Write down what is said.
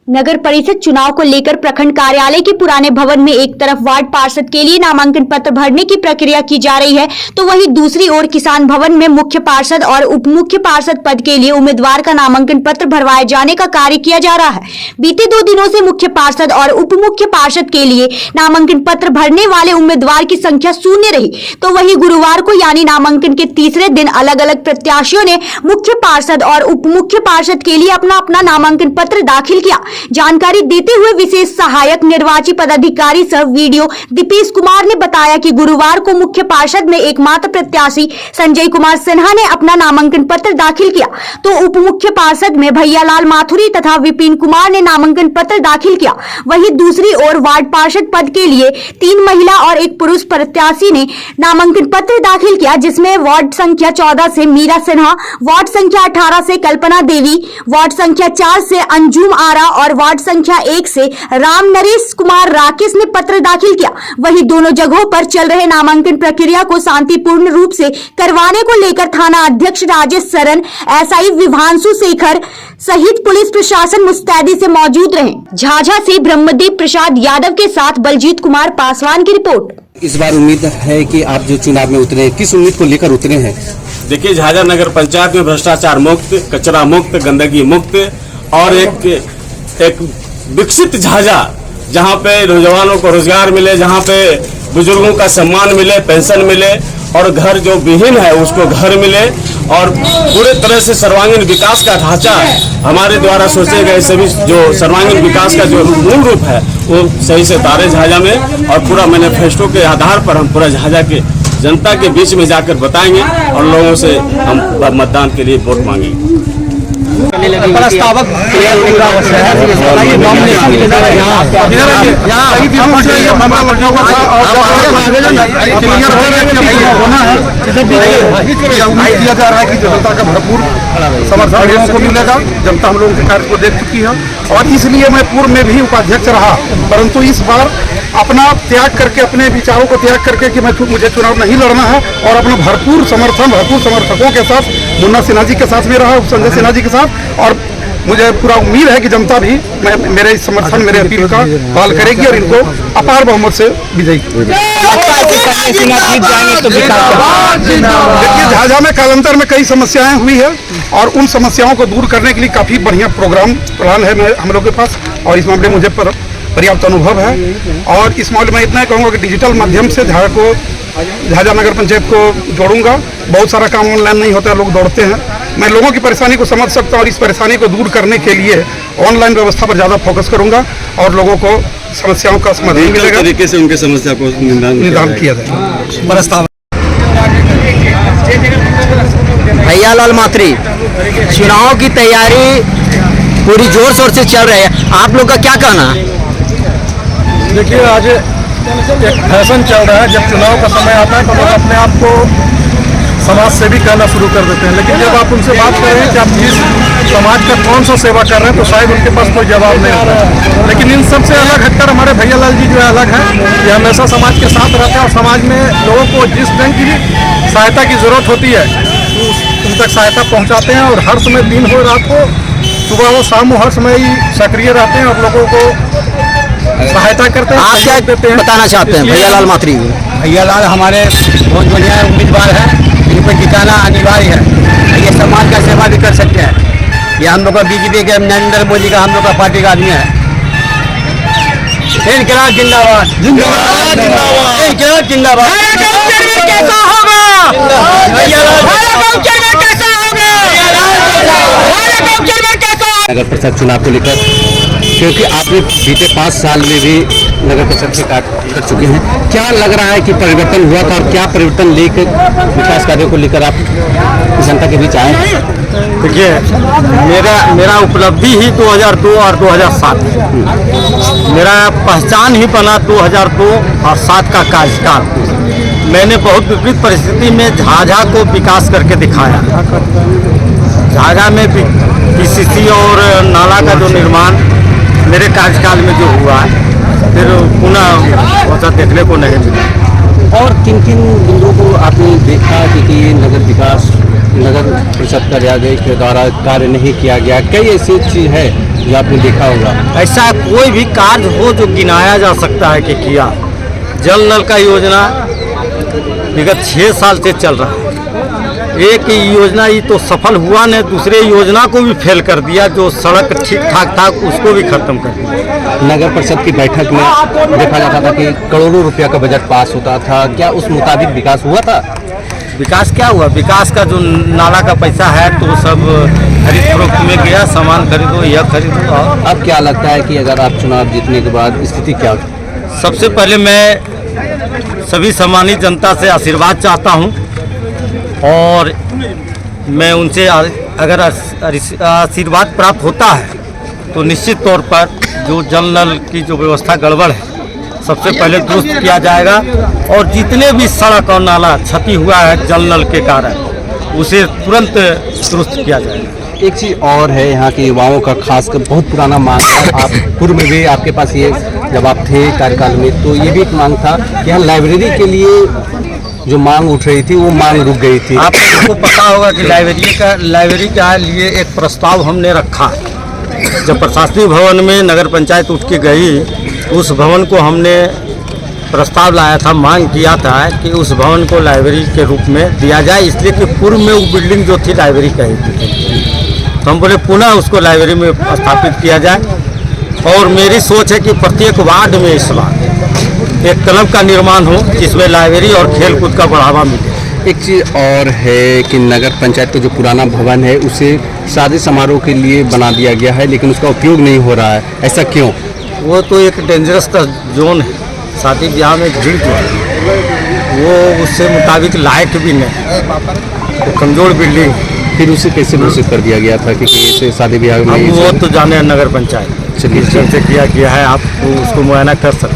नगर परिषद चुनाव को लेकर प्रखंड कार्यालय के पुराने भवन में एक तरफ वार्ड पार्षद के लिए नामांकन पत्र भरने की प्रक्रिया की जा रही है, तो वहीं दूसरी ओर किसान भवन में मुख्य पार्षद और उप मुख्य पार्षद पद के लिए उम्मीदवार का नामांकन पत्र भरवाए जाने का कार्य किया जा रहा है। बीते 2 दिनों से मुख्य पार्षद और उप मुख्य पार्षद के लिए नामांकन पत्र भरने वाले उम्मीदवार की संख्या शून्य रही, तो वहीं गुरुवार को यानी नामांकन के तीसरे दिन अलग अलग प्रत्याशियों ने मुख्य पार्षद और उप मुख्य पार्षद के लिए अपना अपना नामांकन पत्र दाखिल किया। जानकारी देते हुए विशेष सहायक निर्वाची पदाधिकारी सह वीडियो दीपेश कुमार ने बताया कि गुरुवार को मुख्य पार्षद में एकमात्र प्रत्याशी संजय कुमार सिन्हा ने अपना नामांकन पत्र दाखिल किया, तो उप मुख्य पार्षद में भैयालाल माथुरी तथा विपिन कुमार ने नामांकन पत्र दाखिल किया। वहीं दूसरी ओर वार्ड पार्षद पद के लिए 3 महिला और 1 पुरुष प्रत्याशी ने नामांकन पत्र दाखिल किया, जिसमें वार्ड संख्या 14 से मीरा सिन्हा, वार्ड संख्या 18 से कल्पना देवी, वार्ड संख्या 4 से अंजुम आरा और वार्ड संख्या 1 से राम नरेश कुमार राकेश ने पत्र दाखिल किया। वहीं दोनों जगहों पर चल रहे नामांकन प्रक्रिया को शांतिपूर्ण रूप से करवाने को लेकर थाना अध्यक्ष राजेश सरन, एसआई विभांशु शेखर सहित पुलिस प्रशासन मुस्तैदी से मौजूद रहे। झाझा से ब्रह्मदीप प्रसाद यादव के साथ बलजीत कुमार पासवान की रिपोर्ट। इस बार उम्मीद है कि आप जो चुनाव में उतरे हैं, किस उम्मीद को लेकर उतरे हैं? देखिए, झाझा नगर पंचायत में भ्रष्टाचार मुक्त, कचरा मुक्त, गंदगी मुक्त और एक विकसित झाझा, जहाँ पे नौजवानों को रोजगार मिले, जहाँ पे बुजुर्गों का सम्मान मिले, पेंशन मिले और घर जो विहीन है उसको घर मिले और पूरे तरह से सर्वांगीण विकास का ढांचा हमारे द्वारा सोचे गए सभी जो सर्वांगीण विकास का जो मूल रूप है वो सही से उतारे झाझा में। और पूरा मैनिफेस्टो के आधार पर हम पूरा झाझा के जनता के बीच में जाकर बताएंगे और लोगों से हम मतदान के लिए वोट मांगेंगे। प्रस्तावक किया जा रहा है कि जनता का भरपूर समर्थन लोगों को मिलेगा। जनता हम लोगों के कार्य को देख चुकी है और इसलिए मैं पूर्व में भी उपाध्यक्ष रहा, परंतु इस बार अपना त्याग करके, अपने विचारों को त्याग करके कि मुझे चुनाव नहीं लड़ना है और अपना भरपूर समर्थकों के साथ, मुन्ना सिन्हा जी के साथ में रहा, संजय सिन्हा जी के साथ, और मुझे पूरा उम्मीद है कि जनता भी मेरे इस समर्थन, मेरे अपील का पालन करेगी और इनको अपार बहुमत से विजयी करेगी। देखिए, झाझा में कालांतर में कई समस्याएं हुई है और उन समस्याओं को दूर करने के लिए काफी बढ़िया प्लान है हम लोग के पास और इस मामले में मुझे पर्याप्त अनुभव है। और इस मामले में इतना कहूँगा कि डिजिटल माध्यम से झाझा नगर पंचायत को जोड़ूंगा। बहुत सारा काम ऑनलाइन नहीं होता है, लोग दौड़ते हैं। मैं लोगों की परेशानी को समझ सकता हूँ और इस परेशानी को दूर करने के लिए ऑनलाइन व्यवस्था पर ज़्यादा फोकस करूंगा और लोगों को समस्याओं का समाधान मिलेगा, तरीके से उनके समस्या को निदान किया जाएगा। प्रस्ताव भैयालाल माथुरी, चुनाव की तैयारी पूरी जोर शोर से चल रही है, आप लोग का क्या कहना है? देखिए, आज एक फैशन चल रहा है, जब चुनाव का समय आता है तो लोग अपने आप को समाज सेवी कहना शुरू कर देते हैं, लेकिन जब आप उनसे बात कर रहे हैं कि आप जिस समाज का कौन सा सेवा कर रहे हैं तो शायद उनके पास कोई जवाब नहीं होता है। लेकिन इन सबसे अलग हटकर हमारे भैयालाल जी जो है अलग है, ये हमेशा समाज के साथ रहते हैं और समाज में लोगों को जिस ढंग की सहायता की जरूरत होती है उन तक सहायता पहुँचाते हैं और हर समय, दिन हो रात हो, सुबह हो शाम हो, हर समय ही सक्रिय रहते हैं और लोगों को सहायता करते हैं। आप क्या बताना चाहते हैं भैयालाल माथुरी? भैयालाल हमारे बहुत बढ़िया उम्मीदवार है, इनको जिताना अनिवार्य है। ये समाज का सेवा भी कर सकते हैं। ये हम लोग का बीजेपी के नरेंद्र मोदी का, हम लोग का पार्टी का आदमी है। इनकलाब जिंदाबाद, जिंदाबाद, जिंदाबाद, इनकलाब जिंदाबाद। कैसा होगा नगर परिषद चुनाव को लेकर, क्योंकि आपने बीते 5 साल में भी नगर परिषद से कर चुके हैं, क्या लग रहा है कि परिवर्तन हुआ था और क्या परिवर्तन लेकर विकास कार्यों को लेकर आप जनता के बीच आए? देखिए, मेरा उपलब्धि ही 2002 और 2007 मेरा पहचान ही बना 2002 और 7 का कार्यकाल। मैंने बहुत विपरीत परिस्थिति में झाझा को विकास करके दिखाया। झाझा में पीसीसी और नाला का जो निर्माण मेरे कार्यकाल में जो हुआ है, फिर पुनः वैसा देखने को नहीं मिला। और किन बिंदुओं को आपने देखा कि नगर विकास, नगर परिषद कार्यालय के द्वारा कार्य नहीं किया गया? कई ऐसी चीज है जो आपने देखा होगा? ऐसा कोई भी कार्य हो जो गिनाया जा सकता है कि किया। जल नल का योजना विगत 6 साल से चल रहा है। एक योजना ही तो सफल हुआ ने दूसरे योजना को भी फेल कर दिया। जो सड़क ठीक ठाक था उसको भी खत्म कर दिया। नगर परिषद की बैठक में देखा जाता था कि करोड़ों रुपया का बजट पास होता था, क्या उस मुताबिक विकास हुआ था? विकास क्या हुआ? विकास का जो नाला का पैसा है तो सब खरीद फरोख्त में गया, सामान खरीदो यह खरीदो। और अब क्या लगता है कि अगर आप चुनाव जीतने के बाद स्थिति क्या होगी? सबसे पहले मैं सभी सम्मानित जनता से आशीर्वाद चाहता हूं और मैं उनसे अगर आशीर्वाद प्राप्त होता है तो निश्चित तौर पर जो जल नल की जो व्यवस्था गड़बड़ है सबसे पहले दुरुस्त किया जाएगा और जितने भी सड़क और नाला क्षति हुआ है जल नल के कारण उसे तुरंत दुरुस्त किया जाएगा। एक चीज़ और है, यहाँ के युवाओं का खासकर बहुत पुराना मांग था। आप पूर्व में भी आपके पास ये जब आप थे कार्यकाल में तो ये भी एक मांग था कि यहाँ लाइब्रेरी के लिए जो मांग उठ रही थी वो मांग रुक गई थी। आप लोगों को पता होगा कि लाइब्रेरी के लिए एक प्रस्ताव हमने रखा। जब प्रशासनिक भवन में नगर पंचायत उठ के गई उस भवन को हमने प्रस्ताव लाया था, मांग किया था कि उस भवन को लाइब्रेरी के रूप में दिया जाए, इसलिए कि पूर्व में वो बिल्डिंग जो थी लाइब्रेरी का ही थी। तो हम बोले पुनः उसको लाइब्रेरी में स्थापित किया जाए और मेरी सोच है कि प्रत्येक वार्ड में इस बार एक क्लब का निर्माण हो जिसमें लाइब्रेरी और खेलकूद का बढ़ावा मिले। एक चीज़ और है कि नगर पंचायत का जो पुराना भवन है उसे शादी समारोह के लिए बना दिया गया है, लेकिन उसका उपयोग नहीं हो रहा है, ऐसा क्यों? वो तो एक डेंजरस का जोन है, शादी ब्याह में भीड़ जो है वो उससे मुताबिक लायक भी नहीं, वो कमजोर बिल्डिंग। फिर उसे कैसे घोषित कर दिया गया था कि ऐसे शादी ब्याह में? अब वो तो जाने नगर पंचायत चलिए किस ढंग से किया गया है, आप उसको मुआयना कर सकते हैं।